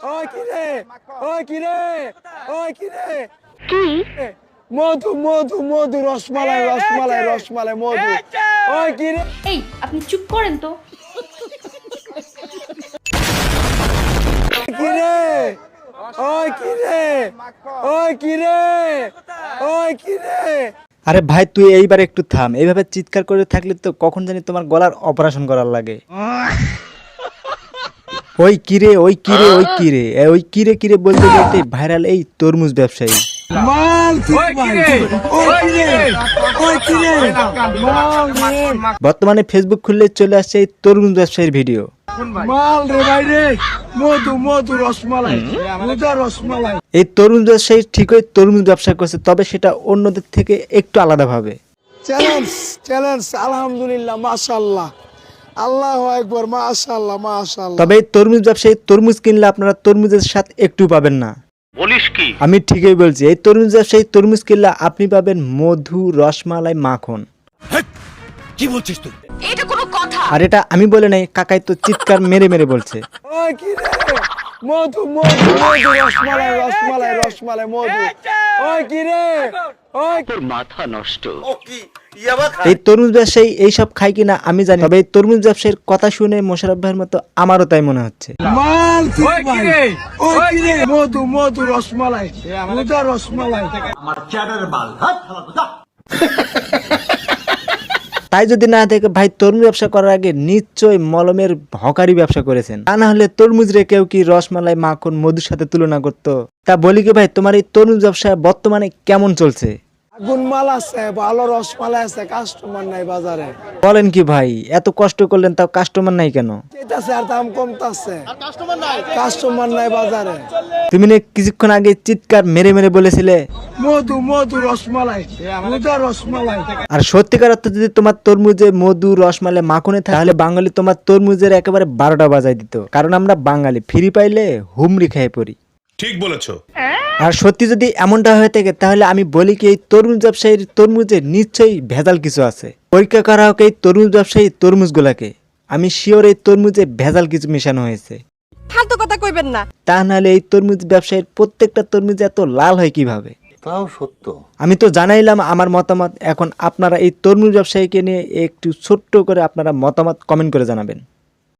ওই কিরে ওই কিরে ওই কিরে কি মধু মধু মধু রসমালাই রসমালাই রসমালাই মধু ওই কিরে এই আপনি চুপ করেন তো। কিরে ওই কিরে ওই কিরে ওই কিরে। আরে ভাই তুই এইবার একটু থাম, এইভাবে চিৎকার করে থাকলে তো কখন জানি তোমার গলার অপারেশন করার লাগে। ওই কিরে ওই কিরে ওই কিরে ওই কিরে কিরে বলতে বলতে ভাইরাল এই তরমুজ ব্যবসায়ী। বর্তমানে ফেসবুক খুললে চলে আসছে এই তরমুজ ব্যবসায়ীর ভিডিও। মাল রে ভাই রে মধু মধু রসমালাই মধু রসমালাই। এই তরমুজ ব্যবসায়ী ঠিকই তরমুজ ব্যবসা করছে, তবে সেটা অন্যদের থেকে একটু আলাদা ভাবে। চ্যালেঞ্জ চ্যালেঞ্জ আলহামদুলিল্লাহ মাশাআল্লাহ আল্লাহু আকবার মাশাআল্লাহ মাশাআল্লাহ। তবে এই তরমুজ ব্যবসায়ী তরমুজ কিনলে আপনারা তরমুজের স্বাদ একটু পাবেন না। বলিস কি? আমি ঠিকই বলছি, এই তরমুজ ব্যবসায়ী তরমুজ কিনলে আপনি পাবেন মধু রসমালাই মাখন। কি বলছিস তুই? এটা কোনো কথা? আর এটা আমি বলে নাই, কাকাই তো চিৎকার মেরে মেরে বলছে। ওই কিরে মধু মধু মধু রসমালাই রসমালাই রসমালাই মধু ওই কিরে ওই তোর মাথা নষ্ট। এই তরমুজ ব্যবসায়ী এইসব খায় কিনা আমি জানি, তবে এই তরমুজ ব্যবসায়ীর কথা শুনে মোশাররফ ভাইয়ের মতো আমারও তাই মনে হচ্ছে। মাল ওই কিরে ওই কিরে মধু মধু রসমালাই মধু রসমালাই। আমার চ্যাটার বাল হাত হালা তাই যদি না থেকে ভাই তরমুজ ব্যবসা করার আগে নিশ্চয়ই মলমের হকারি ব্যবসা করেছেন, তা না হলে তরমুজ রে কেউ কি রসমালাই মাখন মধুর সাথে তুলনা করতো? তা বলি কি ভাই, তোমার এই তরমুজ ব্যবসা বর্তমানে কেমন চলছে? আগুন মাল আছে ভালো রসমালাই আছে কাস্টমার নাই বাজারে। বলেন কি ভাই, এত কষ্ট করলেন তাও কাস্টমার নাই কেন? এটাছে আর দাম কমতাছে কাস্টমার নাই বাজারে। তুমি না কিছুক্ষণ আগে চিৎকার মেরে মেরে বলেছিলে মধু মধু রসমালাই মধু রসমালাই। আর সত্যিকার অর্থে যদি তোমার তরমুজে মধু রসমালাই মাখনে থাকে তাহলে বাঙালি তোমার তরমুজের একেবারে 12টা বাজায় দিত, কারণ আমরা বাঙালি ফ্রি পাইলে হুমড়ি খেয়ে পড়ি। ঠিক বলেছো। আর সত্যি যদি এমনটা হয়ে থাকে তাহলে আমি বলি কি এই তরমুজ ব্যবসায়ীর তরমুজে নিশ্চয়ই ভেজাল কিছু আছে। পরীক্ষা করা হোক এই তরমুজ ব্যবসায়ী তরমুজগুলাকে, আমি শিওর এই তরমুজে ভেজাল কিছু মেশানো হয়েছে। ফালতু কথা কইবেন না। তা নাহলে এই তরমুজ ব্যবসায়ীর প্রত্যেকটা তরমুজ এত লাল হয় কিভাবে? তাও সত্য। আমি তো জানাইলাম আমার মতামত, এখন আপনারা এই তরমুজ ব্যবসায়ীকে নিয়ে একটু ছোট্ট করে আপনারা মতামত কমেন্ট করে জানাবেন।